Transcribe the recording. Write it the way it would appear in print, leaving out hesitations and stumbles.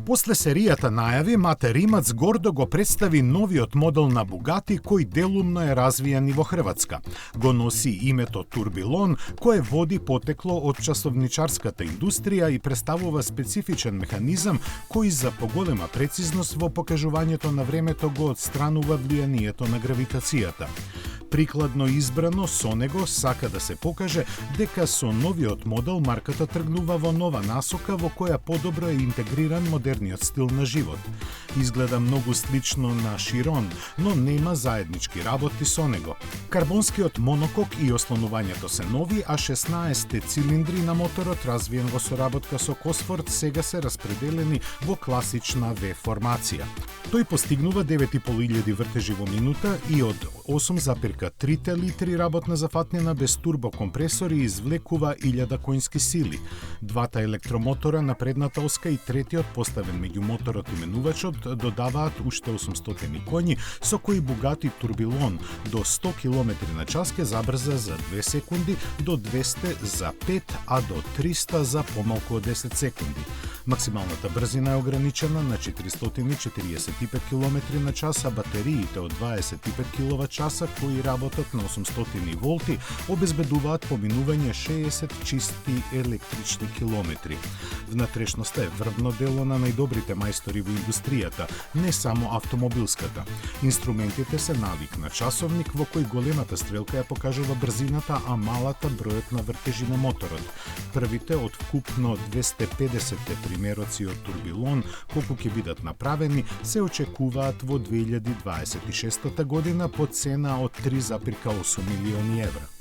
После серијата најави, Мате Римац гордо го представи новиот модел на Бугати кој делумно е развијан и во Хрватска. Го носи името Турбилон, кое води потекло од часовничарската индустрија и представува специфичен механизам кој за поголема прецизност во покажувањето на времето го отстранува влијанието на гравитацијата. Прикладно избрано со него сака да се покаже дека со новиот модел марката тргнува во нова насока во која подобро е интегриран модерниот стил на живот. Изгледа многу слично на Широн, но нема заеднички работи со него. Карбонскиот монокок и ослонувањето се нови, а 16 цилиндри на моторот, развиен во соработка со Косфорд, сега се распределени во класична V формација. Тој постигнува 9500 вртежи во минута и од 8,3 литри работна зафатнина без турбокомпресори извлекува 1000 коњски сили. Двата електромотора на предната оска и третиот поставен меѓу моторот и менувачот додаваат уште 800 коњи, со кои Бугати Турбилон до 100 км на час ке забрза за 2 секунди, до 200 за 5, а до 300 за помалку од 10 секунди. Максималната брзина е ограничена на 445 км на час, а батериите од 25 кWh кои работат на 800 волти обезбедуваат поминување 60 чисти електрични километри. Внатрешноста е врвно дело на најдобрите мајстори во индустријата, не само автомобилската. Инструментите се навик на часовник во кој големата стрелка ја покажува брзината, а малата бројот на вртежи на моторот. Првите од вкупно 250 примероци од Турбилон, колку ќе бидат направени, се очекуваат во 2026 година по цена од 3,8 милиони евра.